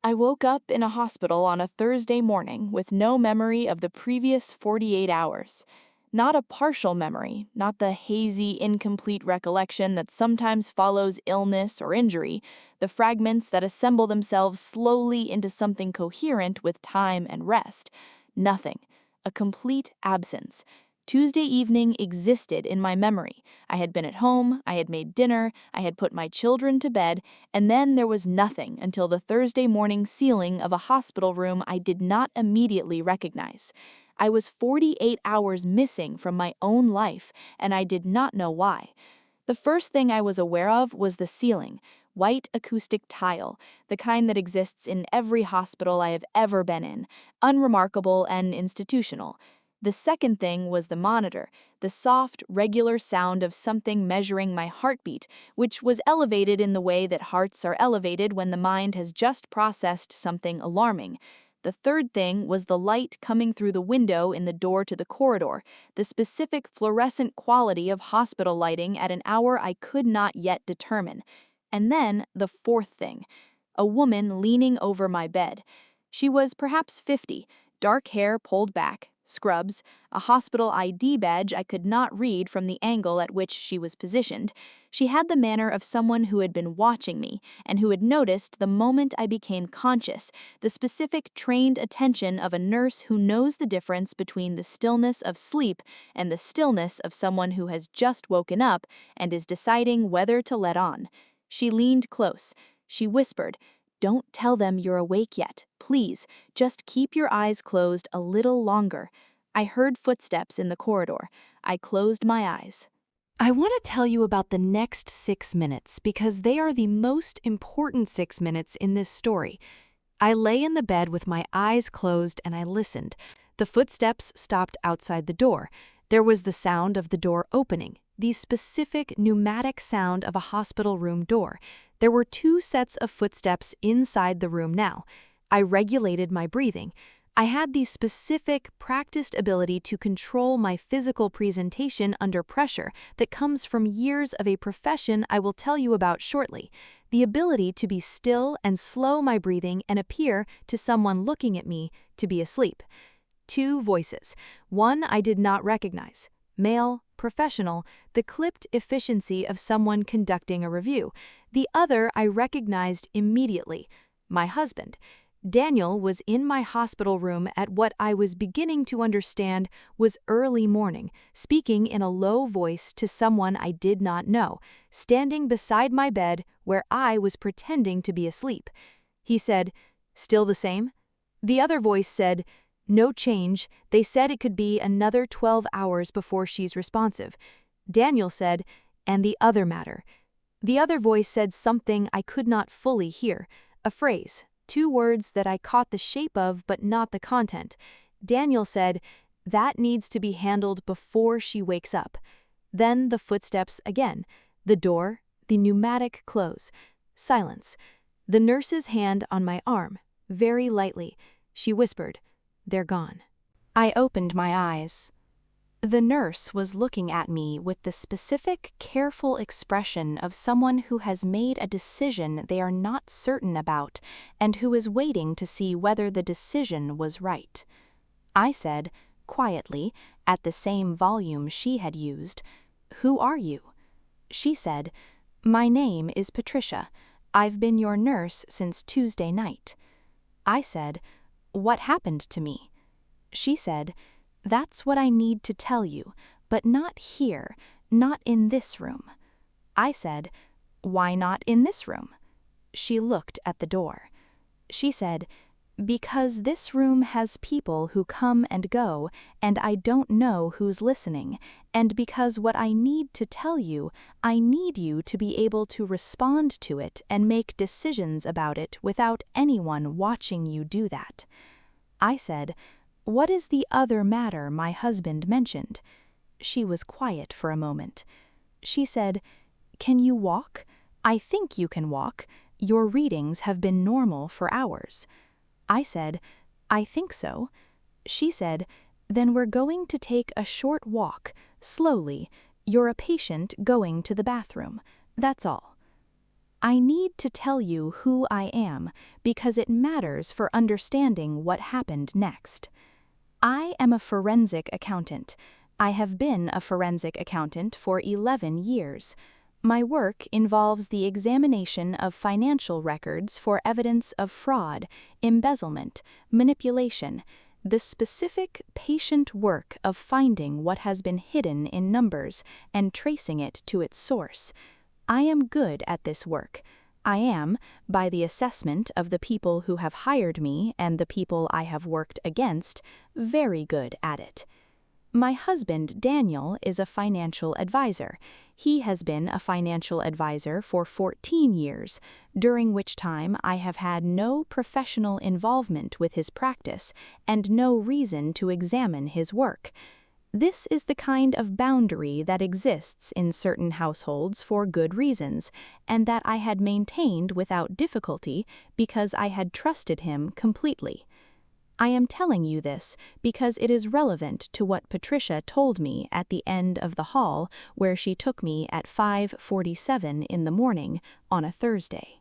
I woke up in a hospital on a Thursday morning with no memory of the previous 48 hours. Not a partial memory, not the hazy, incomplete recollection that sometimes follows illness or injury, the fragments that assemble themselves slowly into something coherent with time and rest. Nothing. A complete absence. Tuesday evening existed in my memory. I had been at home, I had made dinner, I had put my children to bed, and then there was nothing until the Thursday morning ceiling of a hospital room I did not immediately recognize. I was 48 hours missing from my own life, and I did not know why. The first thing I was aware of was the ceiling, white acoustic tile, the kind that exists in every hospital I have ever been in, unremarkable and institutional. The second thing was the monitor, the soft, regular sound of something measuring my heartbeat, which was elevated in the way that hearts are elevated when the mind has just processed something alarming. The third thing was the light coming through the window in the door to the corridor, the specific fluorescent quality of hospital lighting at an hour I could not yet determine. And then the fourth thing, a woman leaning over my bed. She was perhaps 50, dark hair pulled back, scrubs, a hospital ID badge I could not read from the angle at which she was positioned. She had the manner of someone who had been watching me and who had noticed the moment I became conscious, the specific trained attention of a nurse who knows the difference between the stillness of sleep and the stillness of someone who has just woken up and is deciding whether to let on. She leaned close. She whispered, "Don't tell them you're awake yet. Please, just keep your eyes closed a little longer." I heard footsteps in the corridor. I closed my eyes. I want to tell you about the next 6 minutes because they are the most important 6 minutes in this story. I lay in the bed with my eyes closed and I listened. The footsteps stopped outside the door. There was the sound of the door opening, the specific pneumatic sound of a hospital room door. There were 2 sets of footsteps inside the room now. I regulated my breathing. I had the specific, practiced ability to control my physical presentation under pressure that comes from years of a profession I will tell you about shortly. The ability to be still and slow my breathing and appear to someone looking at me to be asleep. 2 voices. One I did not recognize. Male, professional, the clipped efficiency of someone conducting a review. The other I recognized immediately. My husband. Daniel was in my hospital room at what I was beginning to understand was early morning, speaking in a low voice to someone I did not know, standing beside my bed where I was pretending to be asleep. He said, "Still the same?" The other voice said, "No change. They said it could be another 12 hours before she's responsive." Daniel said, "And the other matter." The other voice said something I could not fully hear, a phrase, 2 words that I caught the shape of but not the content. Daniel said, "That needs to be handled before she wakes up." Then the footsteps again, the door, the pneumatic close, silence. The nurse's hand on my arm, very lightly. She whispered, "They're gone." I opened my eyes. The nurse was looking at me with the specific, careful expression of someone who has made a decision they are not certain about and who is waiting to see whether the decision was right. I said, quietly, at the same volume she had used, "Who are you?" She said, "My name is Patricia. I've been your nurse since Tuesday night." I said, "What happened to me?" She said, "That's what I need to tell you, but not here, not in this room." I said, "Why not in this room?" She looked at the door. She said, "Because this room has people who come and go, and I don't know who's listening, and because what I need to tell you, I need you to be able to respond to it and make decisions about it without anyone watching you do that." I said, "What is the other matter my husband mentioned?" She was quiet for a moment. She said, "Can you walk? I think you can walk. Your readings have been normal for hours." I said, "I think so." She said, "Then we're going to take a short walk, slowly. You're a patient going to the bathroom. That's all." I need to tell you who I am because it matters for understanding what happened next. I am a forensic accountant. I have been a forensic accountant for 11 years. My work involves the examination of financial records for evidence of fraud, embezzlement, manipulation, the specific patient work of finding what has been hidden in numbers and tracing it to its source. I am good at this work. I am, by the assessment of the people who have hired me and the people I have worked against, very good at it. My husband, Daniel, is a financial advisor. He has been a financial advisor for 14 years, during which time I have had no professional involvement with his practice and no reason to examine his work. This is the kind of boundary that exists in certain households for good reasons, and that I had maintained without difficulty because I had trusted him completely. I am telling you this because it is relevant to what Patricia told me at the end of the hall where she took me at 5:47 in the morning on a Thursday.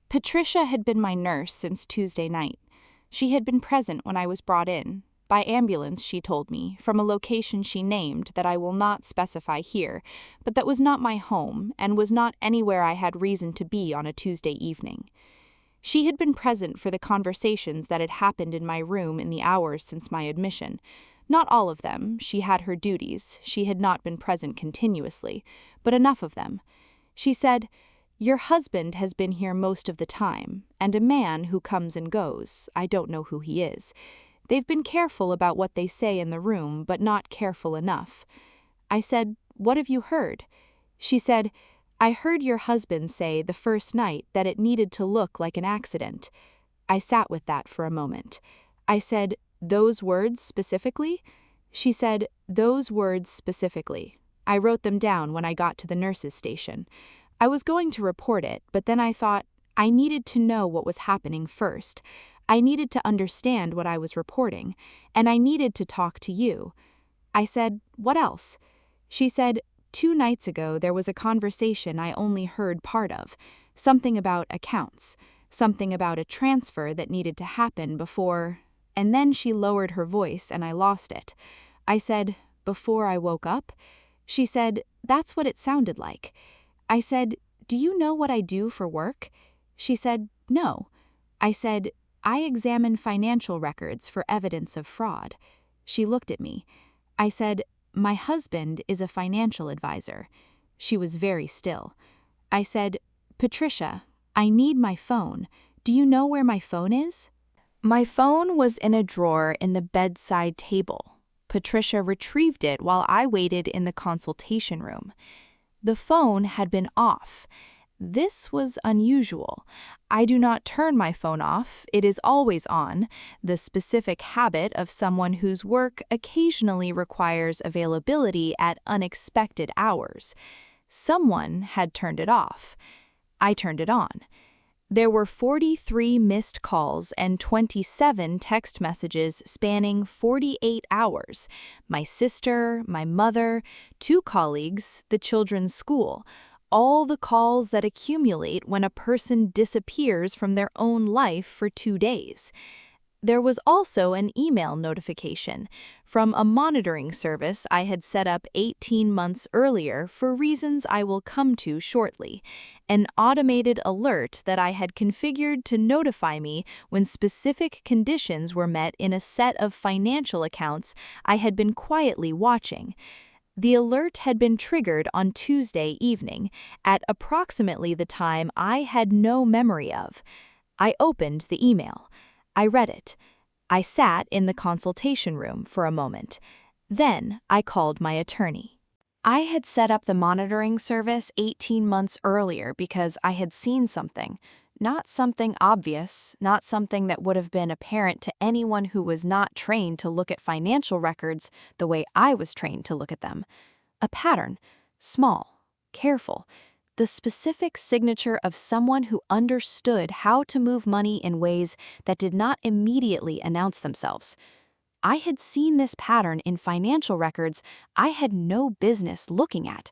Patricia had been my nurse since Tuesday night. She had been present when I was brought in, by ambulance, she told me, from a location she named that I will not specify here, but that was not my home and was not anywhere I had reason to be on a Tuesday evening. She had been present for the conversations that had happened in my room in the hours since my admission. Not all of them, she had her duties, she had not been present continuously, but enough of them. She said, "Your husband has been here most of the time, and a man who comes and goes, I don't know who he is. They've been careful about what they say in the room, but not careful enough." I said, "What have you heard?" She said, "I heard your husband say the first night that it needed to look like an accident." I sat with that for a moment. I said, "Those words specifically?" She said, "Those words specifically." I wrote them down when I got to the nurse's station. I was going to report it, but then I thought I needed to know what was happening first. I needed to understand what I was reporting, and I needed to talk to you. I said, "What else?" She said, 2 nights ago there was a conversation I only heard part of, something about accounts, something about a transfer that needed to happen before, and then she lowered her voice and I lost it. I said, "Before I woke up?" She said, "That's what it sounded like." I said, "Do you know what I do for work?" She said, "No." I said, "I examine financial records for evidence of fraud." She looked at me. I said, "My husband is a financial advisor." She was very still. I said, "Patricia, I need my phone. Do you know where my phone is?" My phone was in a drawer in the bedside table. Patricia retrieved it while I waited in the consultation room. The phone had been off. This was unusual. I do not turn my phone off, it is always on, the specific habit of someone whose work occasionally requires availability at unexpected hours. Someone had turned it off. I turned it on. There were 43 missed calls and 27 text messages spanning 48 hours. My sister, my mother, 2 colleagues, the children's school. All the calls that accumulate when a person disappears from their own life for 2 days. There was also an email notification from a monitoring service I had set up 18 months earlier for reasons I will come to shortly, an automated alert that I had configured to notify me when specific conditions were met in a set of financial accounts I had been quietly watching. The alert had been triggered on Tuesday evening, at approximately the time I had no memory of. I opened the email. I read it. I sat in the consultation room for a moment. Then I called my attorney. I had set up the monitoring service 18 months earlier because I had seen something. Not something obvious, not something that would have been apparent to anyone who was not trained to look at financial records the way I was trained to look at them. A pattern, small, careful, the specific signature of someone who understood how to move money in ways that did not immediately announce themselves. I had seen this pattern in financial records I had no business looking at.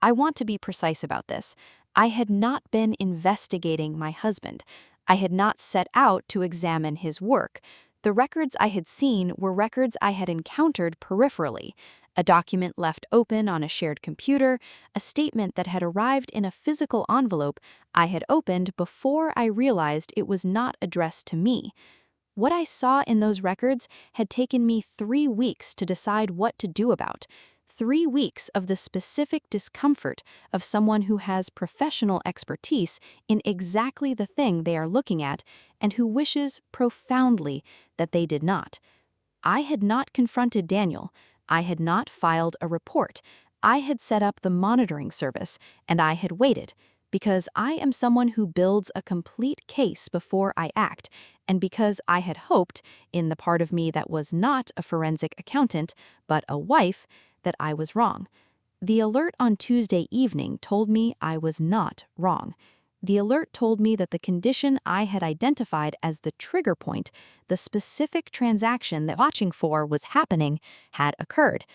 I want to be precise about this. I had not been investigating my husband. I had not set out to examine his work. The records I had seen were records I had encountered peripherally. A document left open on a shared computer, a statement that had arrived in a physical envelope I had opened before I realized it was not addressed to me. What I saw in those records had taken me 3 weeks to decide what to do about. 3 weeks of the specific discomfort of someone who has professional expertise in exactly the thing they are looking at and who wishes profoundly that they did not. I had not confronted Daniel. I had not filed a report. I had set up the monitoring service, and I had waited, because I am someone who builds a complete case before I act, and because I had hoped, in the part of me that was not a forensic accountant, but a wife, that I was wrong. The alert on Tuesday evening told me I was not wrong. The alert told me that the condition I had identified as the trigger point, the specific transaction that watching for was happening, had occurred.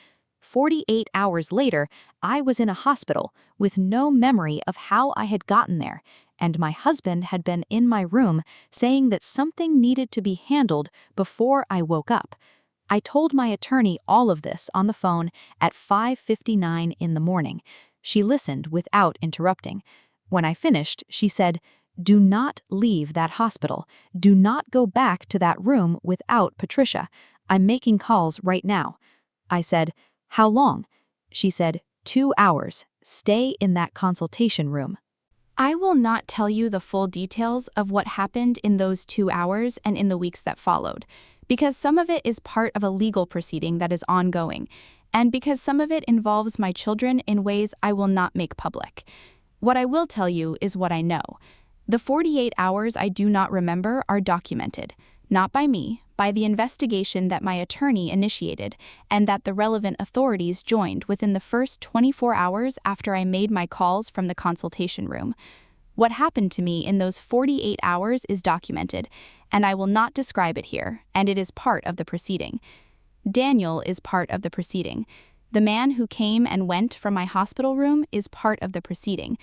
48 hours later, I was in a hospital with no memory of how I had gotten there, and my husband had been in my room saying that something needed to be handled before I woke up. I told my attorney all of this on the phone at 5:59 in the morning. She listened without interrupting. When I finished, she said, "Do not leave that hospital. Do not go back to that room without Patricia. I'm making calls right now." I said, "How long?" She said, 2 hours. Stay in that consultation room. I will not tell you the full details of what happened in those 2 hours and in the weeks that followed, because some of it is part of a legal proceeding that is ongoing, and because some of it involves my children in ways I will not make public. What I will tell you is what I know. The 48 hours I do not remember are documented, not by me, by the investigation that my attorney initiated and that the relevant authorities joined within the first 24 hours after I made my calls from the consultation room. What happened to me in those 48 hours is documented, and I will not describe it here, and it is part of the proceeding. Daniel is part of the proceeding. The man who came and went from my hospital room is part of the proceeding.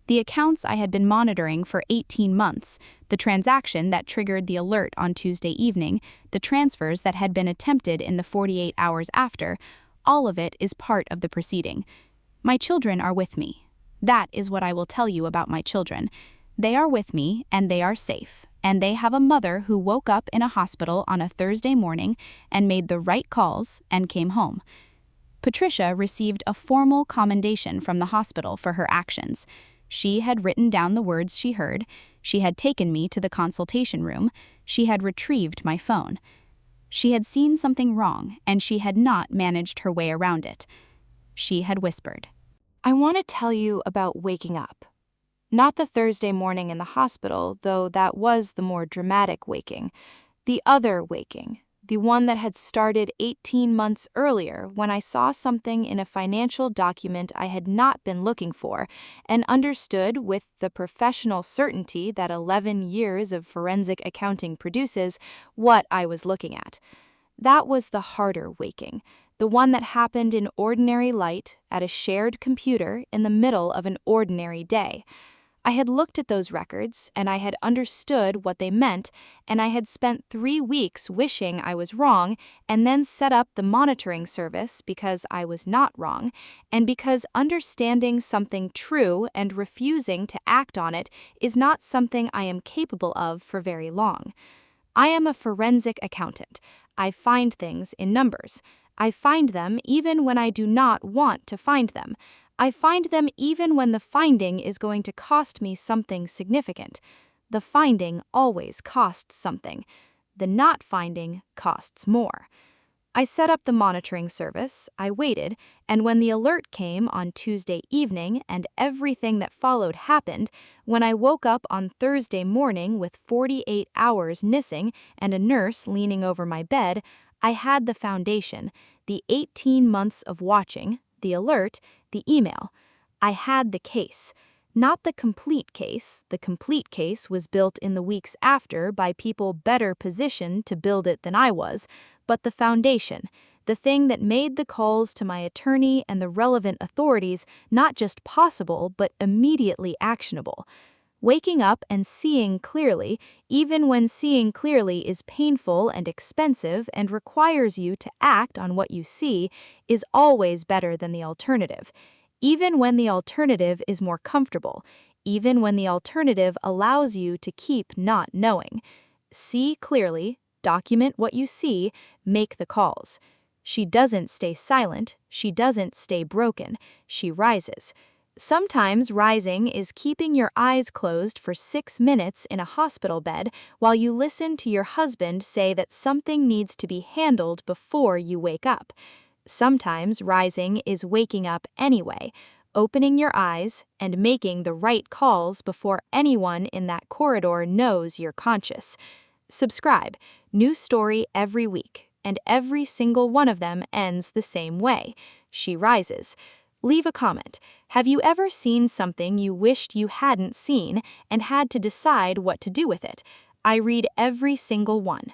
The accounts I had been monitoring for 18 months, the transaction that triggered the alert on Tuesday evening, the transfers that had been attempted in the 48 hours after, all of it is part of the proceeding. My children are with me. That is what I will tell you about my children. They are with me, and they are safe, and they have a mother who woke up in a hospital on a Thursday morning and made the right calls and came home. Patricia received a formal commendation from the hospital for her actions. She had written down the words she heard, she had taken me to the consultation room, she had retrieved my phone. She had seen something wrong, and she had not managed her way around it. She had whispered, "I want to tell you about waking up." Not the Thursday morning in the hospital, though that was the more dramatic waking. The other waking, the one that had started 18 months earlier when I saw something in a financial document I had not been looking for and understood with the professional certainty that 11 years of forensic accounting produces what I was looking at. That was the harder waking, the one that happened in ordinary light at a shared computer in the middle of an ordinary day. I had looked at those records, and I had understood what they meant, and I had spent 3 weeks wishing I was wrong, and then set up the monitoring service because I was not wrong, and because understanding something true and refusing to act on it is not something I am capable of for very long. I am a forensic accountant. I find things in numbers. I find them even when I do not want to find them. I find them even when the finding is going to cost me something significant. The finding always costs something. The not finding costs more. I set up the monitoring service, I waited, and when the alert came on Tuesday evening and everything that followed happened, when I woke up on Thursday morning with 48 hours missing and a nurse leaning over my bed, I had the foundation, the 18 months of watching, the alert, the email. I had the case. Not the complete case. The complete case was built in the weeks after by people better positioned to build it than I was, but the foundation, the thing that made the calls to my attorney and the relevant authorities not just possible but immediately actionable. Waking up and seeing clearly, even when seeing clearly is painful and expensive and requires you to act on what you see, is always better than the alternative. Even when the alternative is more comfortable, even when the alternative allows you to keep not knowing. See clearly, document what you see, make the calls. She doesn't stay silent, she doesn't stay broken, she rises. Sometimes rising is keeping your eyes closed for 6 minutes in a hospital bed while you listen to your husband say that something needs to be handled before you wake up. Sometimes rising is waking up anyway, opening your eyes and making the right calls before anyone in that corridor knows you're conscious. Subscribe. New story every week, and every single one of them ends the same way. She rises. Leave a comment. Have you ever seen something you wished you hadn't seen and had to decide what to do with it? I read every single one.